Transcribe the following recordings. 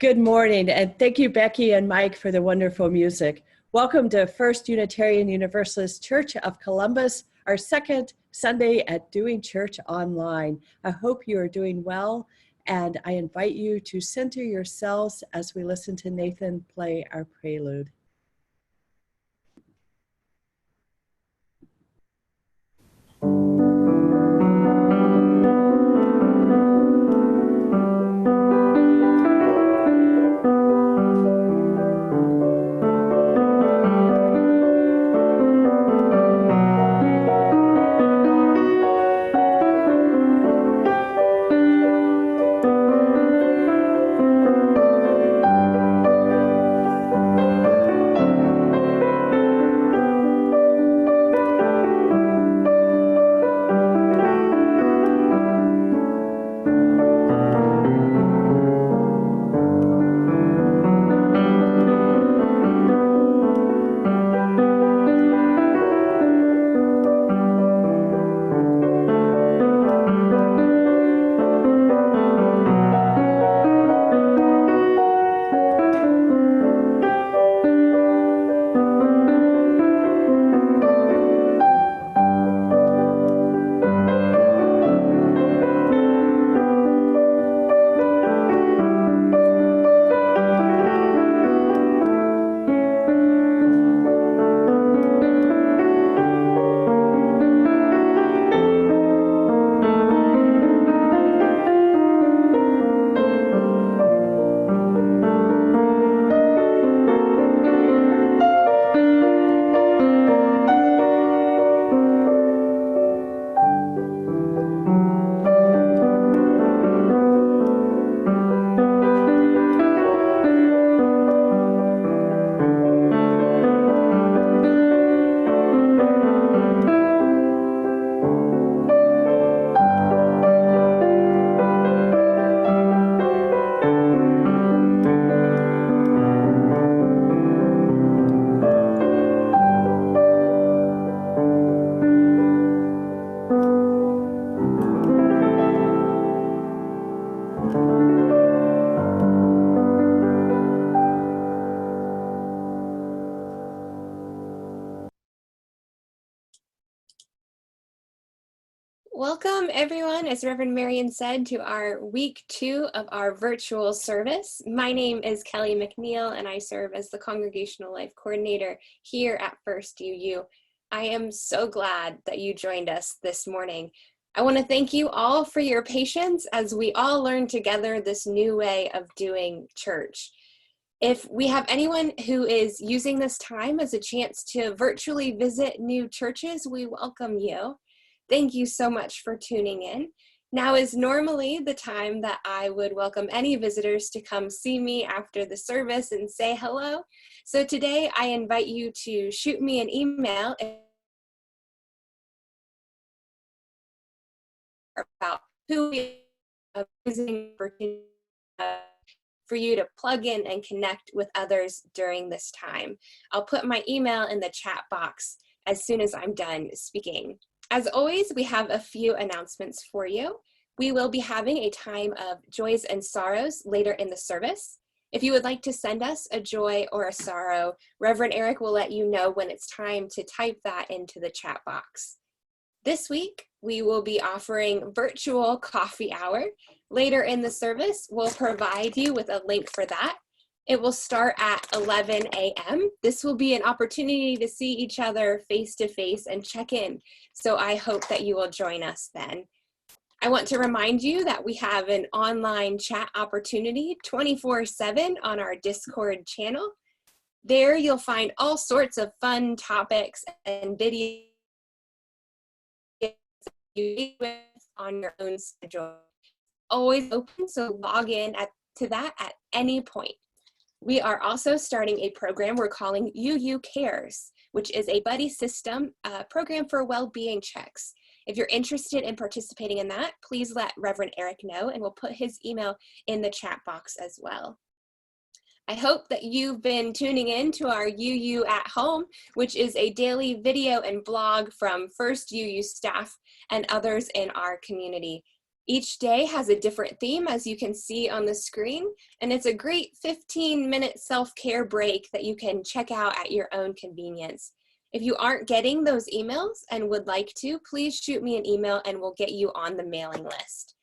Good morning, and thank you, Becky and Mike, for the wonderful music. Welcome to First Unitarian Universalist Church of Columbus, our second Sunday at Doing Church Online. I hope you are doing well, and I invite you to center yourselves as we listen to Nathan play our prelude. Welcome everyone, as Reverend Marion said, to our week 2 of our virtual service. My name is Kelly McNeil and I serve as the Congregational Life Coordinator here at First UU. I am so glad that you joined us this morning. I want to thank you all for your patience as we all learn together this new way of doing church. If we have anyone who is using this time as a chance to virtually visit new churches, we welcome you. Thank you so much for tuning in. Now is normally the time that I would welcome any visitors to come see me after the service and say hello. So today I invite you to shoot me an email about who we are visiting for you to plug in and connect with others during this time. I'll put my email in the chat box as soon as I'm done speaking. As always, we have a few announcements for you. We will be having a time of joys and sorrows later in the service. If you would like to send us a joy or a sorrow, Reverend Eric will let you know when it's time to type that into the chat box. This week, we will be offering virtual coffee hour. Later in the service, we'll provide you with a link for that. It will start at 11 a.m. This will be an opportunity to see each other face to face and check in. So I hope that you will join us then. I want to remind you that we have an online chat opportunity 24/7 on our Discord channel. There you'll find all sorts of fun topics and videos you with on your own schedule. Always open, so log in to that at any point. We are also starting a program we're calling UU Cares, which is a buddy system program for well-being checks. If you're interested in participating in that, please let Reverend Eric know, and we'll put his email in the chat box as well. I hope that you've been tuning in to our UU at Home, which is a daily video and blog from First UU staff and others in our community. Each day has a different theme, as you can see on the screen, and it's a great 15-minute self-care break that you can check out at your own convenience. If you aren't getting those emails and would like to, please shoot me an email and we'll get you on the mailing list.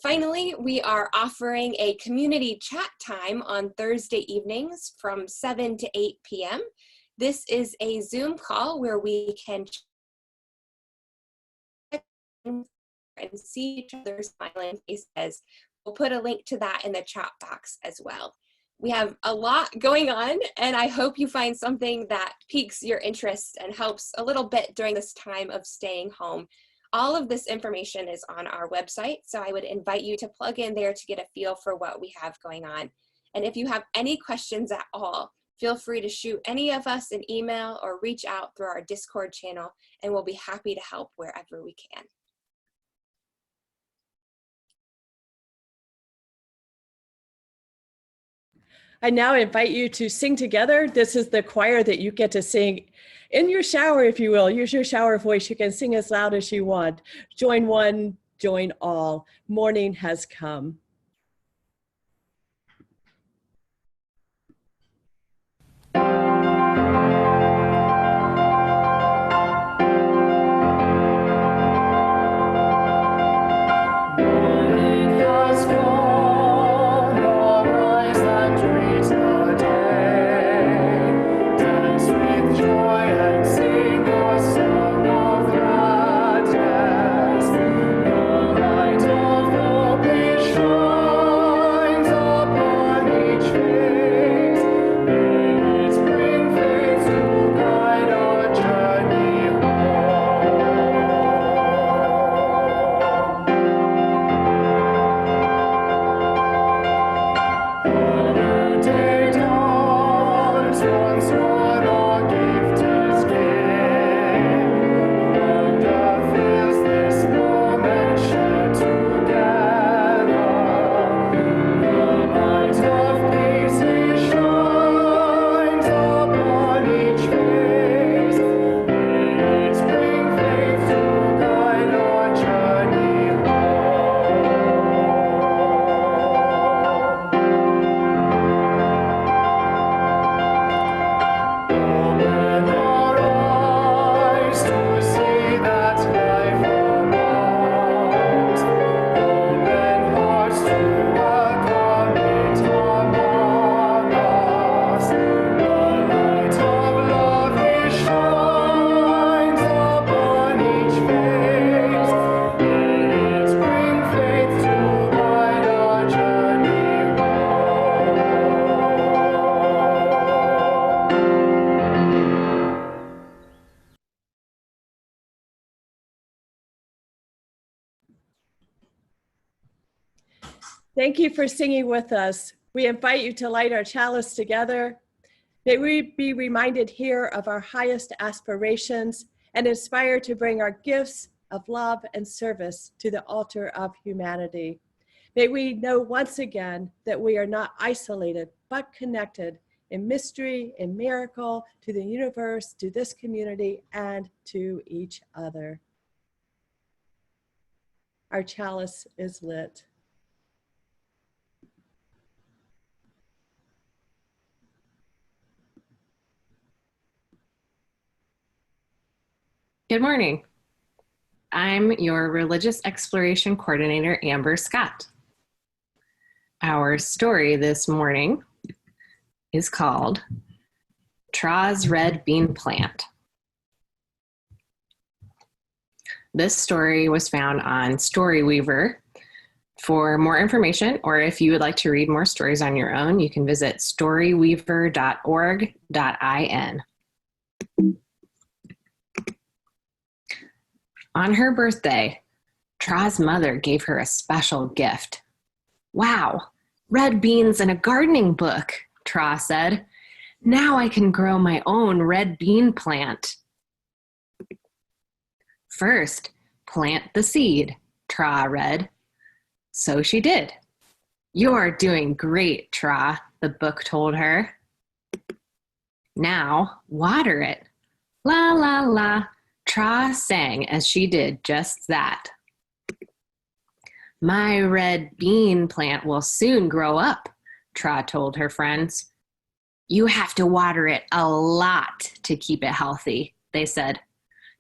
Finally, we are offering a community chat time on Thursday evenings from 7 to 8 p.m. This is a Zoom call where we can check and see each other's smiling faces. We'll put a link to that in the chat box as well. We have a lot going on, and I hope you find something that piques your interest and helps a little bit during this time of staying home. All of this information is on our website, so I would invite you to plug in there to get a feel for what we have going on. And if you have any questions at all, feel free to shoot any of us an email or reach out through our Discord channel, and we'll be happy to help wherever we can. I now invite you to sing together. This is the choir that you get to sing in your shower, if you will. Use your shower voice. You can sing as loud as you want. Join one, join all. Morning has come. Thank you for singing with us. We invite you to light our chalice together. May we be reminded here of our highest aspirations and inspired to bring our gifts of love and service to the altar of humanity. May we know once again that we are not isolated, but connected in mystery, in miracle, to the universe, to this community, and to each other. Our chalice is lit. Good morning. I'm your Religious Exploration Coordinator, Amber Scott. Our story this morning is called Tra's Red Bean Plant. This story was found on Storyweaver. For more information, or if you would like to read more stories on your own, you can visit storyweaver.org.in. On her birthday, Tra's mother gave her a special gift. Wow, red beans and a gardening book, Tra said. Now I can grow my own red bean plant. First, plant the seed, Tra read. So she did. You're doing great, Tra, the book told her. Now, water it. La, la, la. Tra sang as she did just that. My red bean plant will soon grow up, Tra told her friends. You have to water it a lot to keep it healthy, they said.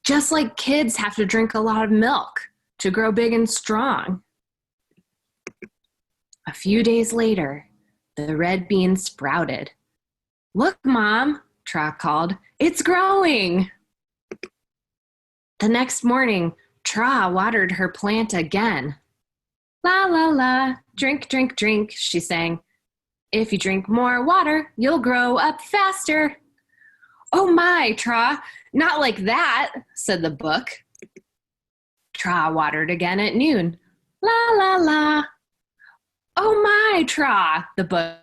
Just like kids have to drink a lot of milk to grow big and strong. A few days later, the red bean sprouted. Look, Mom, Tra called. It's growing. The next morning, Tra watered her plant again. La, la, la, drink, drink, drink, she sang. If you drink more water, you'll grow up faster. Oh my, Tra, not like that, said the book. Tra watered again at noon. La, la, la. Oh my, Tra, the book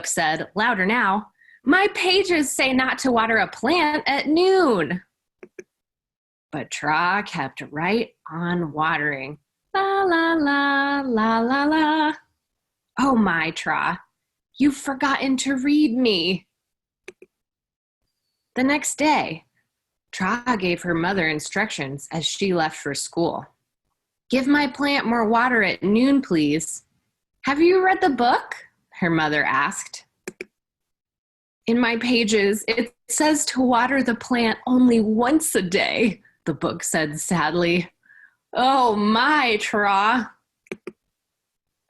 said, louder now. My pages say not to water a plant at noon. But Tra kept right on watering. La, la, la, la, la, la. Oh my, Tra, you've forgotten to read me. The next day, Tra gave her mother instructions as she left for school. Give my plant more water at noon, please. Have you read the book? Her mother asked. In my pages, it says to water the plant only once a day, the book said sadly. Oh my, Tra.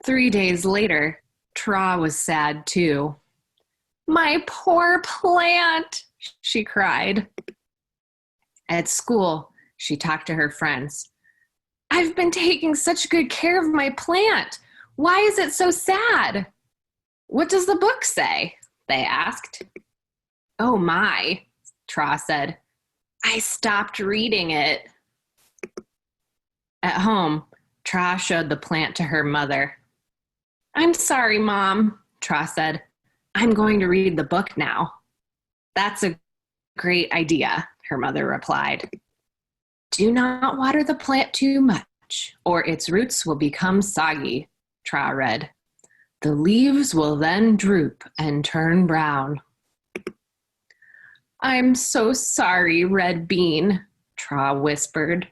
3 days later, Tra was sad too. My poor plant, she cried. At school, she talked to her friends. I've been taking such good care of my plant. Why is it so sad? What does the book say? They asked. Oh my, Tra said. I stopped reading it. At home, Tra showed the plant to her mother. I'm sorry, Mom, Tra said. I'm going to read the book now. That's a great idea, her mother replied. Do not water the plant too much, or its roots will become soggy, Tra read. The leaves will then droop and turn brown. I'm so sorry, Red Bean, Tra whispered.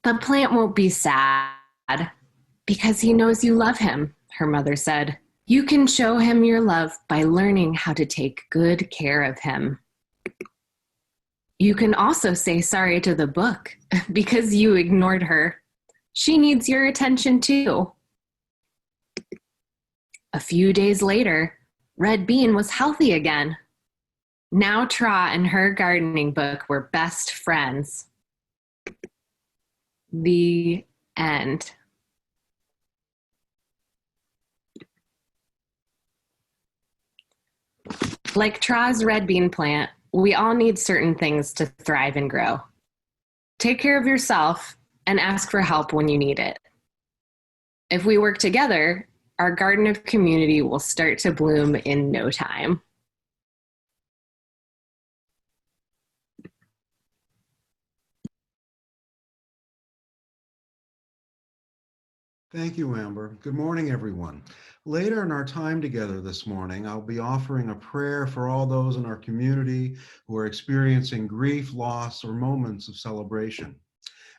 The plant won't be sad because he knows you love him, her mother said. You can show him your love by learning how to take good care of him. You can also say sorry to the book because you ignored her. She needs your attention too. A few days later, Red Bean was healthy again. Now Tra and her gardening book were best friends. The end. Like Tra's red bean plant, we all need certain things to thrive and grow. Take care of yourself and ask for help when you need it. If we work together, our garden of community will start to bloom in no time. Thank you, Amber. Good morning, everyone. Later in our time together this morning, I'll be offering a prayer for all those in our community who are experiencing grief, loss, or moments of celebration.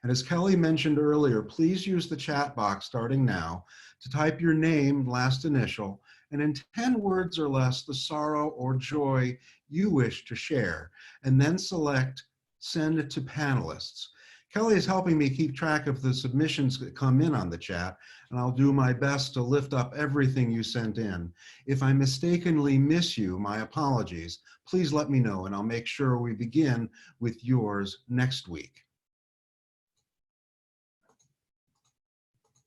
And as Kelly mentioned earlier, please use the chat box starting now to type your name, last initial, and in 10 words or less, the sorrow or joy you wish to share, and then select Send it to Panelists. Kelly is helping me keep track of the submissions that come in on the chat, and I'll do my best to lift up everything you sent in. If I mistakenly miss you, my apologies. Please let me know, and I'll make sure we begin with yours next week.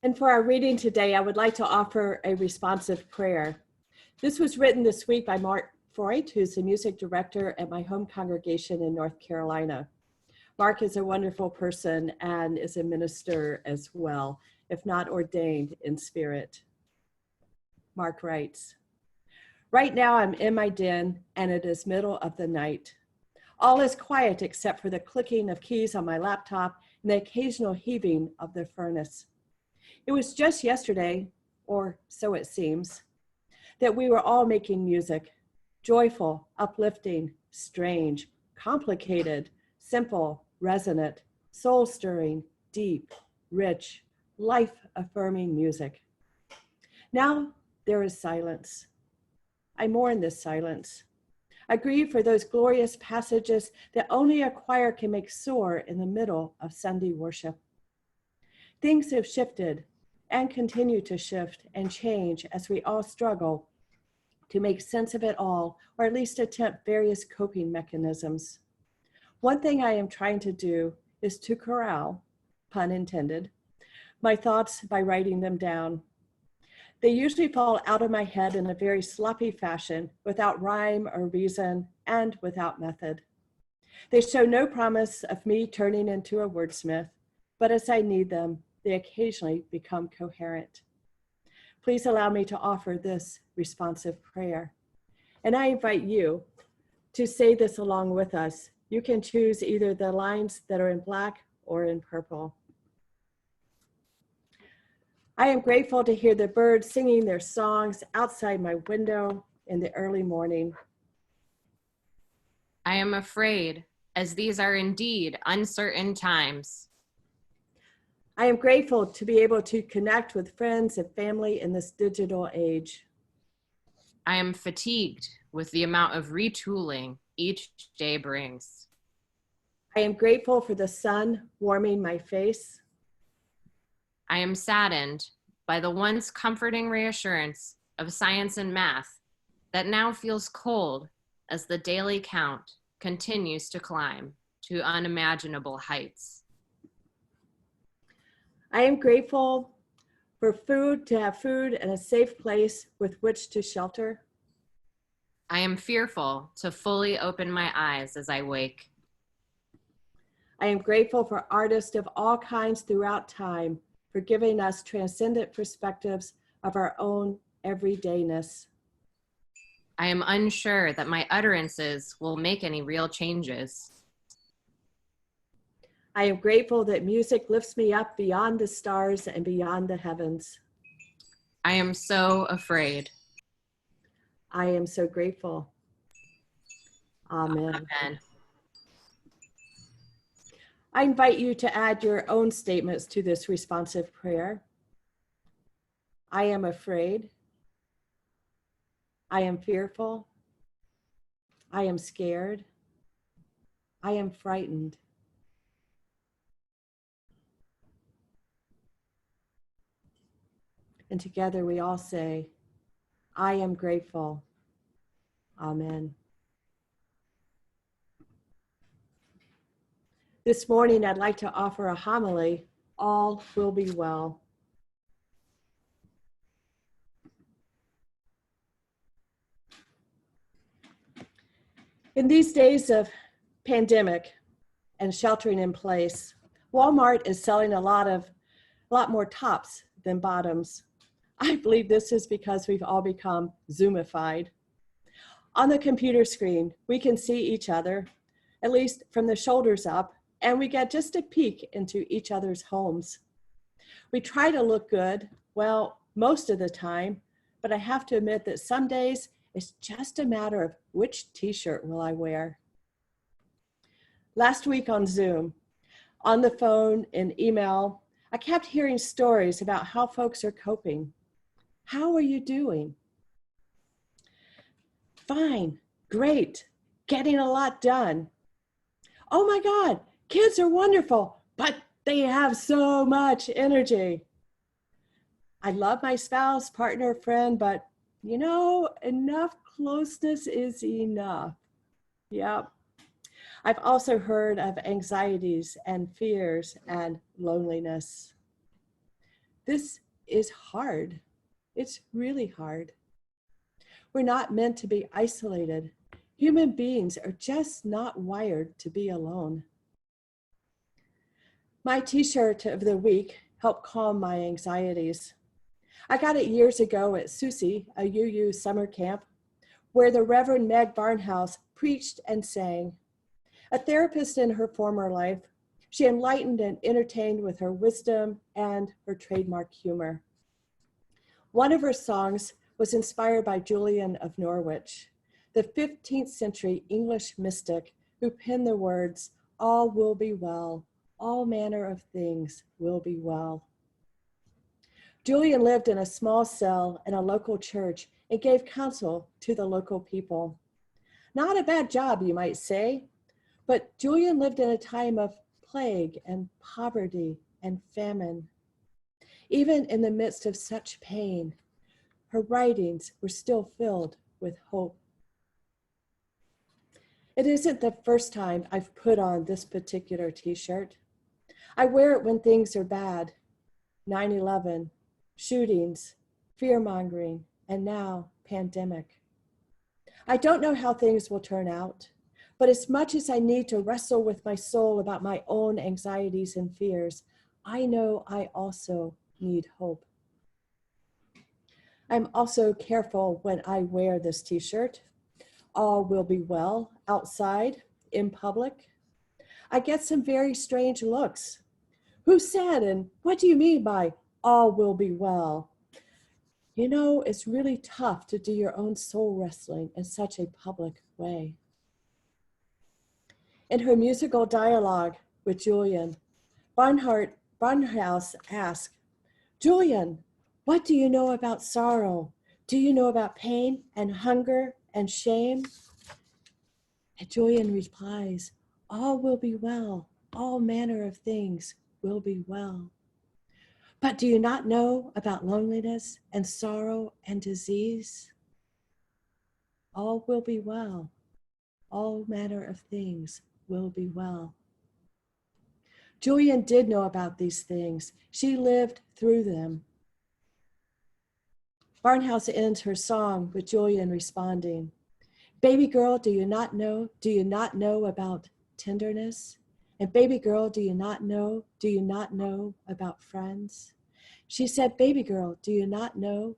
And for our reading today, I would like to offer a responsive prayer. This was written this week by Mark Freud, who's the music director at my home congregation in North Carolina. Mark is a wonderful person and is a minister as well, if not ordained in spirit. Mark writes, right now I'm in my den and it is middle of the night. All is quiet except for the clicking of keys on my laptop and the occasional heaving of the furnace. It was just yesterday, or so it seems, that we were all making music, joyful, uplifting, strange, complicated, simple, resonant, soul-stirring, deep, rich, life-affirming music. Now there is silence. I mourn this silence. I grieve for those glorious passages that only a choir can make soar in the middle of Sunday worship. Things have shifted and continue to shift and change as we all struggle to make sense of it all, or at least attempt various coping mechanisms. One thing I am trying to do is to corral, pun intended, my thoughts by writing them down. They usually fall out of my head in a very sloppy fashion, without rhyme or reason, and without method. They show no promise of me turning into a wordsmith, but as I need them, they occasionally become coherent. Please allow me to offer this responsive prayer. And I invite you to say this along with us. You can choose either the lines that are in black or in purple. I am grateful to hear the birds singing their songs outside my window in the early morning. I am afraid, as these are indeed uncertain times. I am grateful to be able to connect with friends and family in this digital age. I am fatigued with the amount of retooling each day brings. I am grateful for the sun warming my face. I am saddened by the once comforting reassurance of science and math that now feels cold as the daily count continues to climb to unimaginable heights. I am grateful for food, to have food and a safe place with which to shelter. I am fearful to fully open my eyes as I wake. I am grateful for artists of all kinds throughout time for giving us transcendent perspectives of our own everydayness. I am unsure that my utterances will make any real changes. I am grateful that music lifts me up beyond the stars and beyond the heavens. I am so afraid. I am so grateful. Amen. Amen. I invite you to add your own statements to this responsive prayer. I am afraid. I am fearful. I am scared. I am frightened. And together we all say, I am grateful. Amen. This morning, I'd like to offer a homily, All Will Be Well. In these days of pandemic and sheltering in place, Walmart is selling a lot more tops than bottoms. I believe this is because we've all become Zoomified. On the computer screen, we can see each other, at least from the shoulders up, and we get just a peek into each other's homes. We try to look good, well, most of the time, but I have to admit that some days it's just a matter of which t-shirt will I wear. Last week on Zoom, on the phone and email, I kept hearing stories about how folks are coping. How are you doing? Fine, great, getting a lot done. Oh my God, kids are wonderful, but they have so much energy. I love my spouse, partner, friend, but you know, enough closeness is enough. Yep. I've also heard of anxieties and fears and loneliness. This is hard. It's really hard. We're not meant to be isolated. Human beings are just not wired to be alone. My t-shirt of the week helped calm my anxieties. I got it years ago at Susie, a UU summer camp, where the Reverend Meg Barnhouse preached and sang. A therapist in her former life, she enlightened and entertained with her wisdom and her trademark humor. One of her songs was inspired by Julian of Norwich, the 15th century English mystic who penned the words, "All will be well, all manner of things will be well." Julian lived in a small cell in a local church and gave counsel to the local people. Not a bad job, you might say, but Julian lived in a time of plague and poverty and famine. Even in the midst of such pain, her writings were still filled with hope. It isn't the first time I've put on this particular t-shirt. I wear it when things are bad. 9/11, shootings, fear-mongering, and now pandemic. I don't know how things will turn out, but as much as I need to wrestle with my soul about my own anxieties and fears, I know I also need hope. I'm also careful when I wear this t-shirt. All will be well outside, in public. I get some very strange looks. Who said, and what do you mean by all will be well? You know, it's really tough to do your own soul wrestling in such a public way. In her musical dialogue with Julian, Barnhouse asked, Julian, what do you know about sorrow? Do you know about pain and hunger and shame? And Julian replies, all will be well. All manner of things will be well. But do you not know about loneliness and sorrow and disease? All will be well. All manner of things will be well. Julian did know about these things. She lived through them. Barnhouse ends her song with Julian responding, baby girl, do you not know about tenderness? And baby girl, do you not know about friends? She said, baby girl, do you not know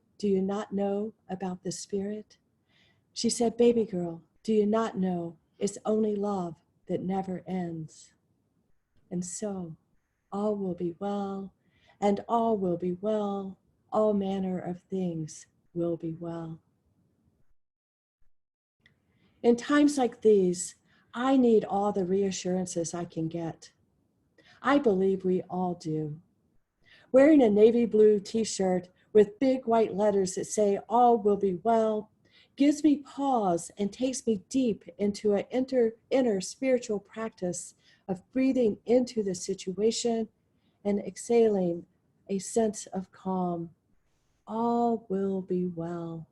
about the Spirit? She said, baby girl, do you not know it's only love that never ends? And so all will be well, and all will be well, all manner of things will be well. In times like these, I need all the reassurances I can get. I believe we all do. Wearing a navy blue t-shirt with big white letters that say all will be well gives me pause and takes me deep into an inner spiritual practice of breathing into the situation and exhaling a sense of calm. All will be well.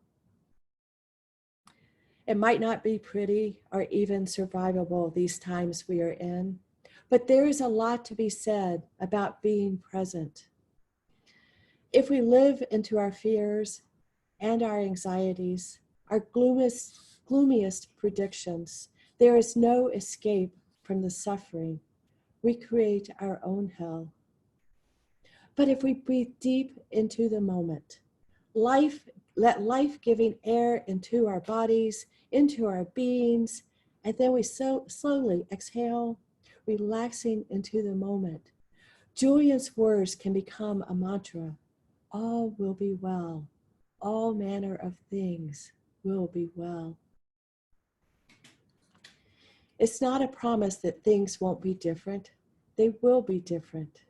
It might not be pretty or even survivable these times we are in, but there is a lot to be said about being present. If we live into our fears and our anxieties, our gloomiest predictions, there is no escape from the suffering. We create our own hell. But if we breathe deep into the moment, let life-giving air into our bodies, into our beings, and then we slowly exhale, relaxing into the moment. Julian's words can become a mantra. All will be well. All manner of things will be well. It's not a promise that things won't be different. They will be different.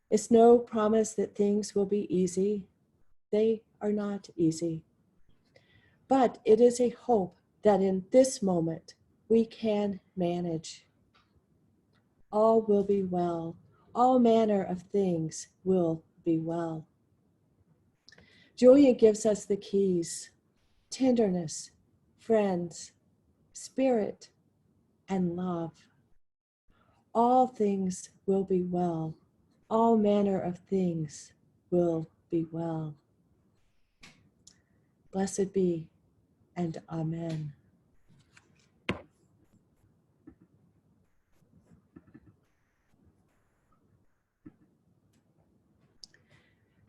It's no promise that things will be easy. They are not easy. But it is a hope that in this moment we can manage. All will be well. All manner of things will be well. Julian gives us the keys: tenderness, friends, spirit, and love. All things will be well. All manner of things will be well. Blessed be, and amen.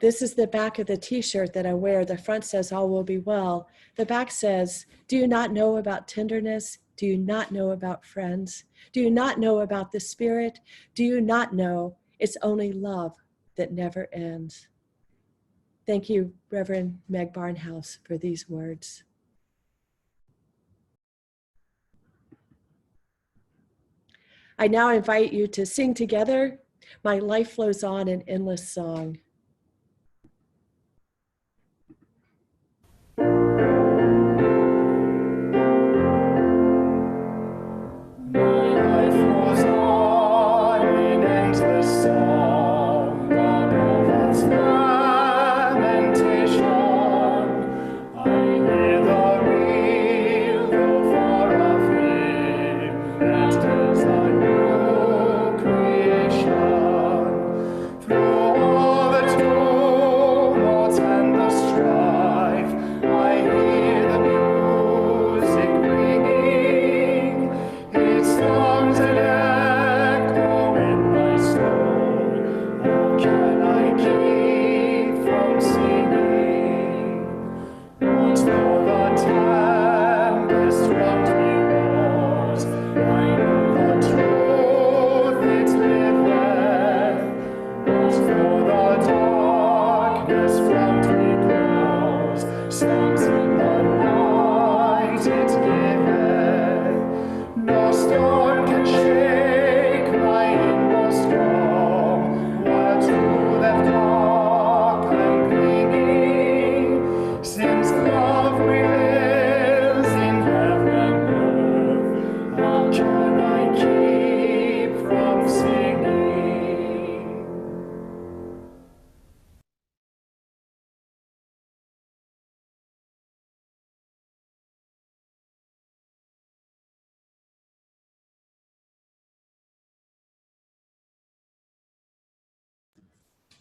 This is the back of the t-shirt that I wear. The front says, all will be well. The back says, do you not know about tenderness? Do you not know about friends? Do you not know about the Spirit? Do you not know it's only love that never ends? Thank you, Reverend Meg Barnhouse, for these words. I now invite you to sing together, My Life Flows On, an Endless Song.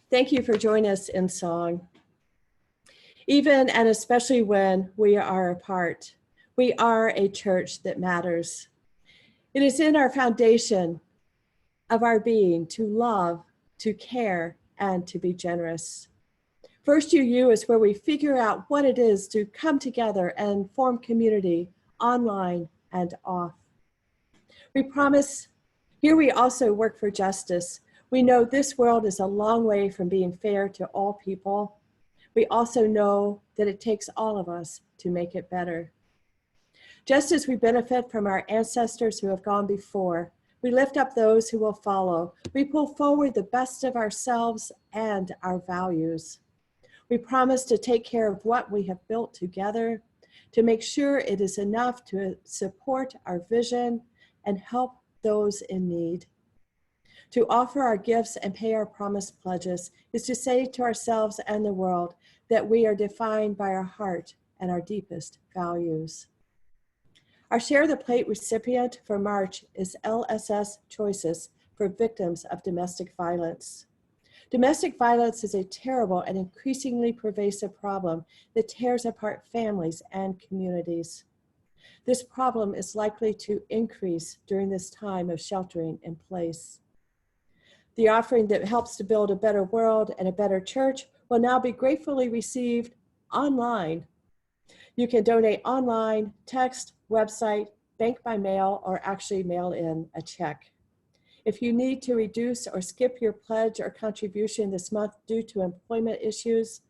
Thank you for joining us in song. Even and especially when we are apart, we are a church that matters. It is in our foundation of our being to love, to care, and to be generous. First UU is where we figure out what it is to come together and form community online and off. We promise, here we also work for justice. We know this world is a long way from being fair to all people. We also know that it takes all of us to make it better. Just as we benefit from our ancestors who have gone before, we lift up those who will follow. We pull forward the best of ourselves and our values. We promise to take care of what we have built together, to make sure it is enough to support our vision and help those in need. To offer our gifts and pay our promised pledges is to say to ourselves and the world that we are defined by our heart and our deepest values. Our Share the Plate recipient for March is LSS Choices for Victims of Domestic Violence. Domestic violence is a terrible and increasingly pervasive problem that tears apart families and communities. This problem is likely to increase during this time of sheltering in place. The offering that helps to build a better world and a better church will now be gratefully received online. You can donate online, text, website, bank by mail, or actually mail in a check. If you need to reduce or skip your pledge or contribution this month due to employment issues,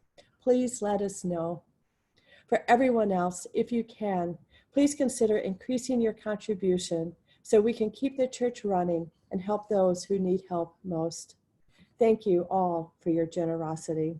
please let us know. For everyone else, if you can, please consider increasing your contribution so we can keep the church running and help those who need help most. Thank you all for your generosity.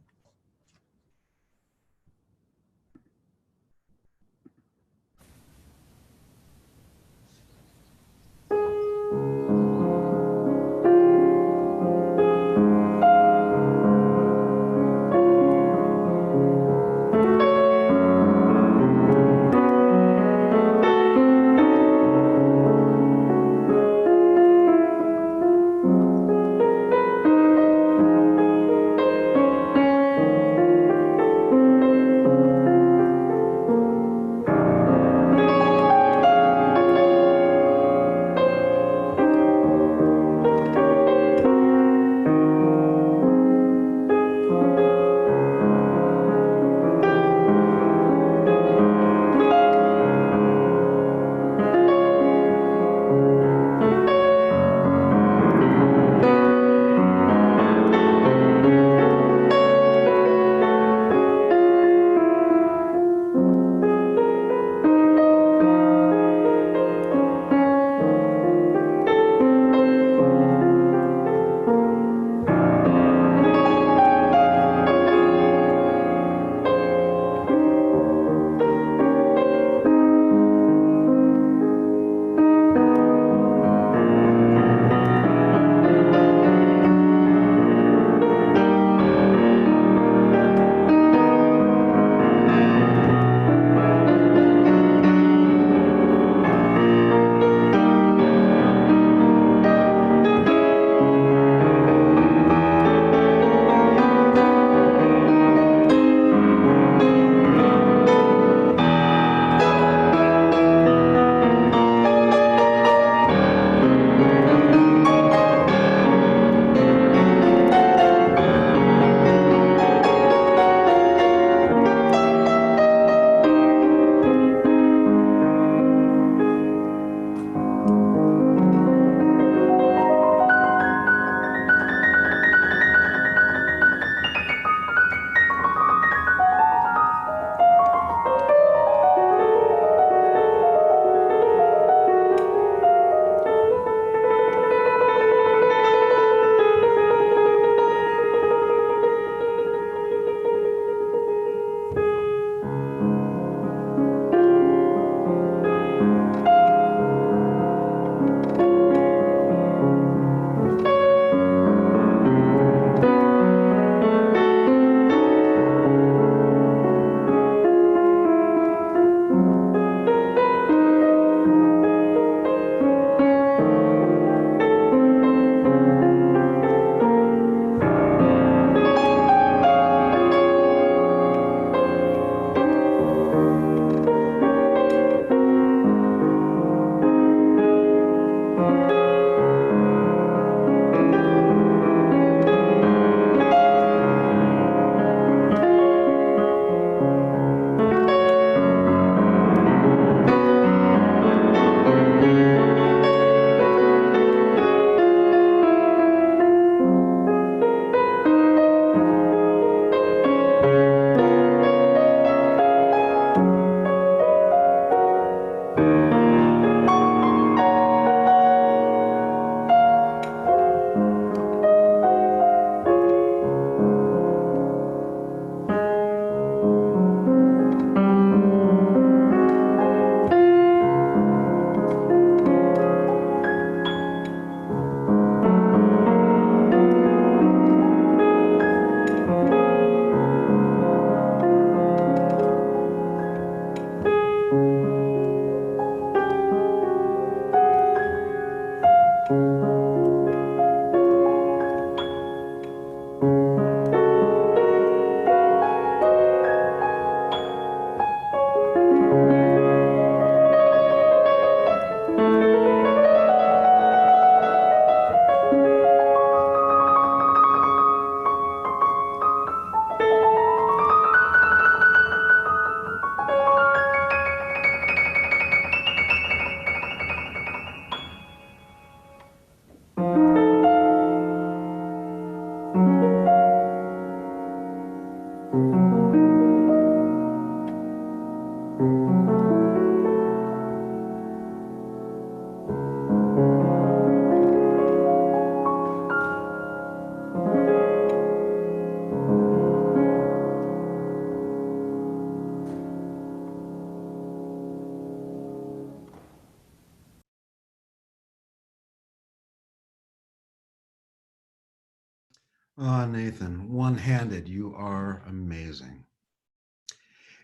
Ah, Nathan, one-handed, you are amazing.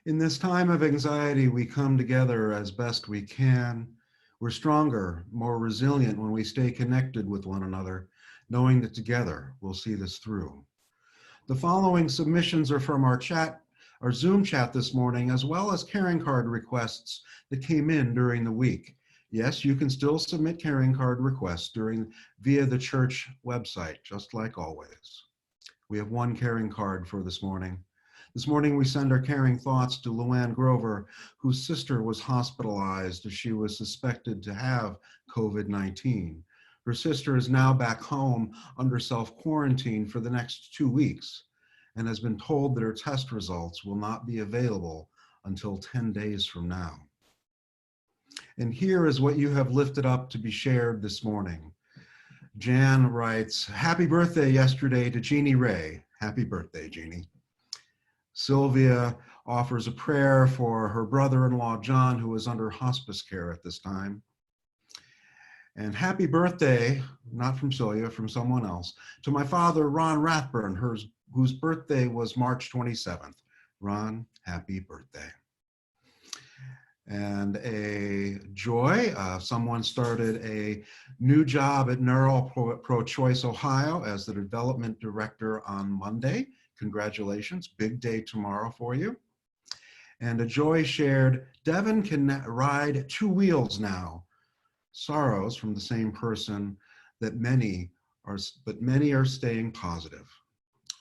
In this time of anxiety, we come together as best we can. We're stronger, more resilient when we stay connected with one another, knowing that together we'll see this through. The following submissions are from our Zoom chat this morning, as well as caring card requests that came in during the week. Yes, you can still submit caring card requests via the church website, just like always. We have one caring card for this morning. This morning, we send our caring thoughts to Luann Grover, whose sister was hospitalized as she was suspected to have COVID-19. Her sister is now back home under self-quarantine for the next 2 weeks and has been told that her test results will not be available until 10 days from now. And here is what you have lifted up to be shared this morning. Jan writes, happy birthday yesterday to Jeannie Ray. Happy birthday, Jeannie. Sylvia offers a prayer for her brother-in-law, John, who is under hospice care at this time. And happy birthday, not from Sylvia, from someone else, to my father, Ron Rathburn, whose birthday was March 27th. Ron, happy birthday. And a joy, someone started a new job at Neural Pro-Choice Ohio as the development director on Monday. Congratulations, big day tomorrow for you. And a joy shared, Devin can ride 2 wheels now. Sorrows from the same person but many are staying positive.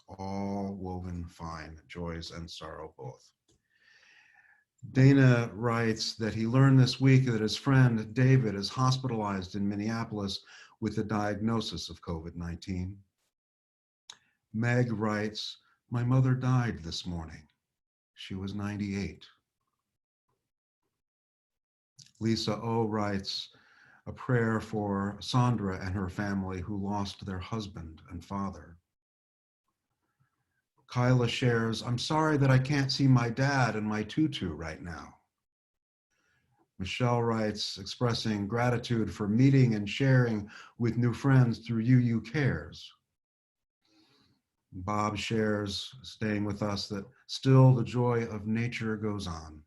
All woven fine, joys and sorrow both. Dana writes that he learned this week that his friend David is hospitalized in Minneapolis with a diagnosis of COVID-19. Meg writes, my mother died this morning. She was 98. Lisa O writes a prayer for Sandra and her family who lost their husband and father. Kyla shares, I'm sorry that I can't see my dad and my tutu right now. Michelle writes, expressing gratitude for meeting and sharing with new friends through UU Cares. Bob shares, staying with us, that still the joy of nature goes on.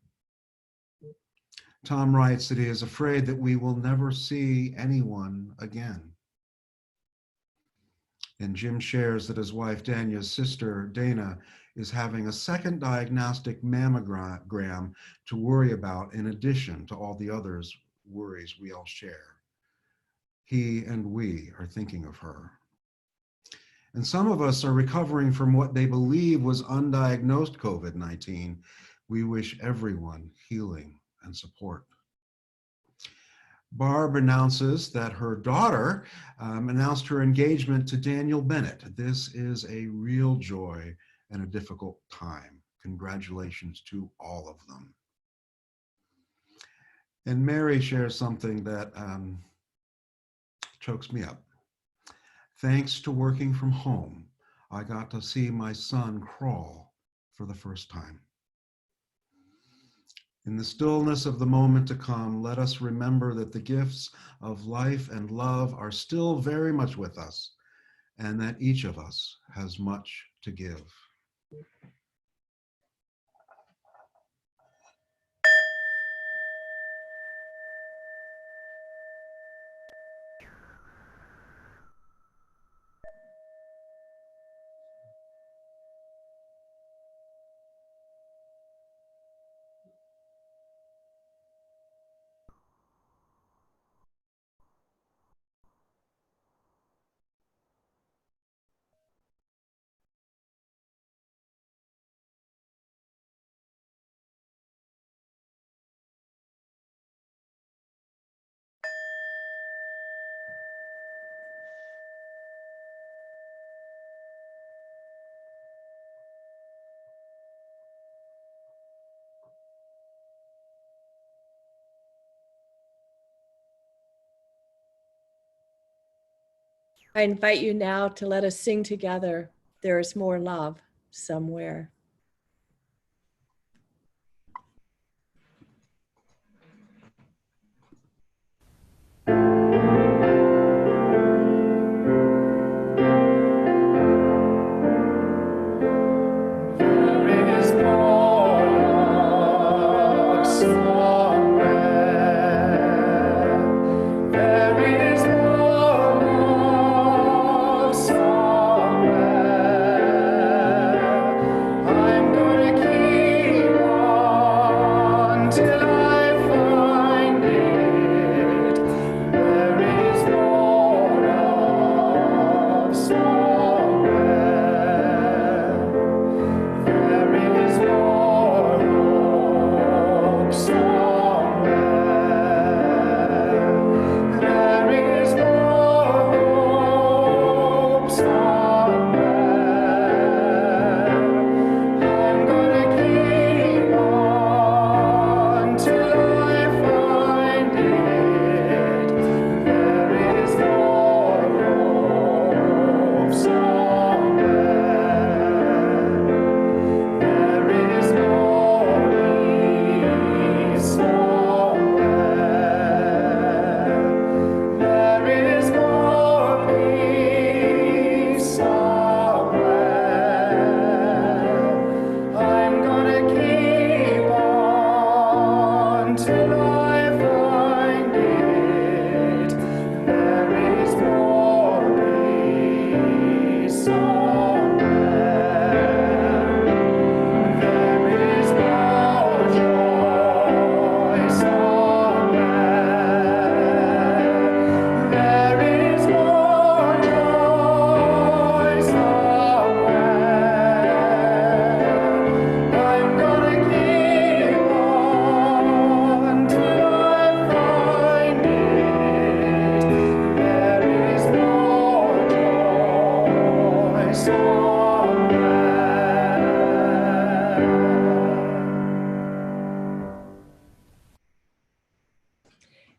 Tom writes that he is afraid that we will never see anyone again. And Jim shares that his wife Dania's sister Dana is having a second diagnostic mammogram to worry about in addition to all the others worries we all share. He and we are thinking of her. And some of us are recovering from what they believe was undiagnosed COVID-19. We wish everyone healing and support. Barb announces that her daughter announced her engagement to Daniel Bennett. This is a real joy and a difficult time. Congratulations to all of them. And Mary shares something that chokes me up. Thanks to working from home, I got to see my son crawl for the first time. In the stillness of the moment to come, let us remember that the gifts of life and love are still very much with us, and that each of us has much to give. I invite you now to let us sing together, There is More Love Somewhere.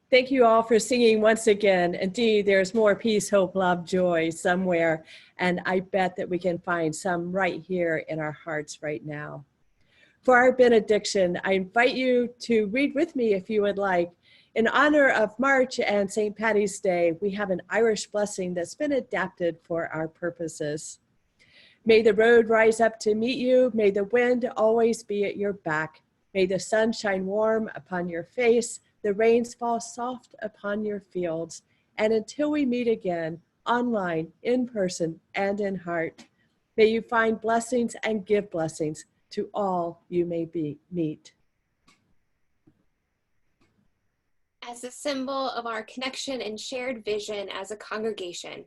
Thank you all for singing once again. Indeed, there's more peace, hope, love, joy somewhere. And I bet that we can find some right here in our hearts right now. For our benediction, I invite you to read with me if you would like. In honor of March and St. Paddy's Day, we have an Irish blessing that's been adapted for our purposes. May the road rise up to meet you. May the wind always be at your back. May the sun shine warm upon your face. The rains fall soft upon your fields. And until we meet again, online, in person, and in heart, may you find blessings and give blessings to all you may meet. As a symbol of our connection and shared vision as a congregation,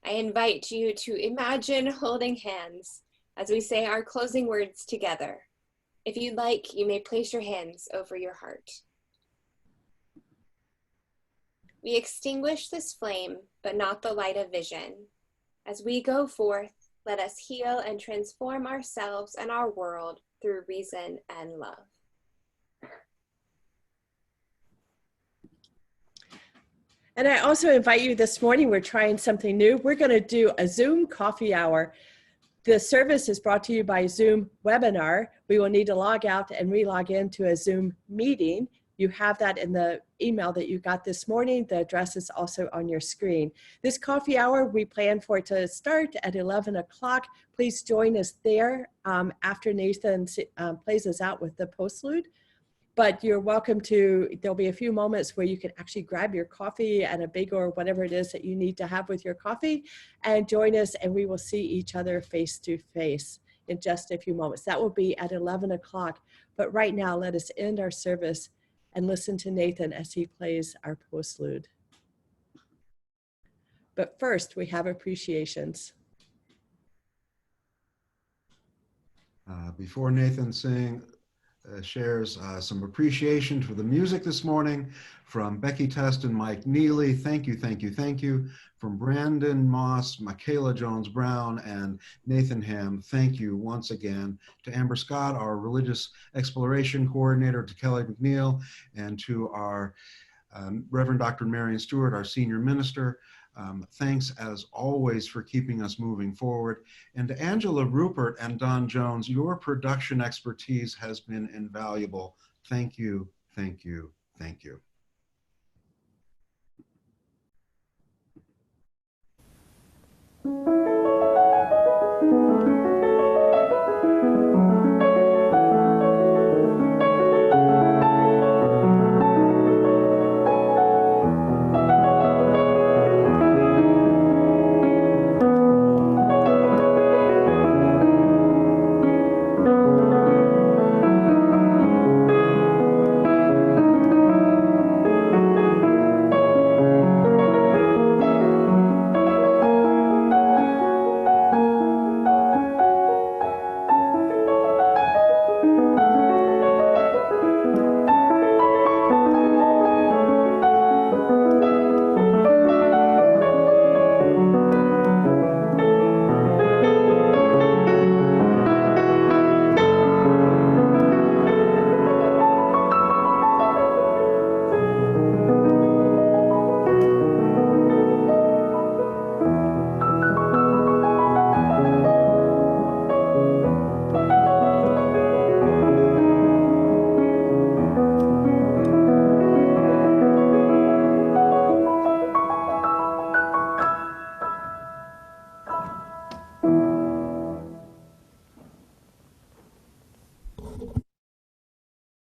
I invite you to imagine holding hands as we say our closing words together. If you'd like, you may place your hands over your heart. We extinguish this flame, but not the light of vision. As we go forth, let us heal and transform ourselves and our world through reason and love. And I also invite you this morning, we're trying something new. We're going to do a Zoom coffee hour. The service is brought to you by Zoom Webinar. We will need to log out and re-log into a Zoom meeting. You have that in the email that you got this morning. The address is also on your screen. This coffee hour, we plan for it to start at 11 o'clock. Please join us there after Nathan plays us out with the postlude. But you're welcome to, there'll be a few moments where you can actually grab your coffee and a bagel or whatever it is that you need to have with your coffee and join us, and we will see each other face to face in just a few moments. That will be at 11 o'clock. But right now, let us end our service and listen to Nathan as he plays our postlude. But first, we have appreciations. Before Nathan shares some appreciation for the music this morning from Becky Test and Mike Neely. Thank you, thank you, thank you. From Brandon Moss, Michaela Jones-Brown, and Nathan Ham, thank you once again. To Amber Scott, our Religious Exploration Coordinator, to Kelly McNeil, and to our Reverend Dr. Marion Stewart, our Senior Minister. Thanks as always for keeping us moving forward. And to Angela Rupert and Don Jones, your production expertise has been invaluable. Thank you, thank you, thank you.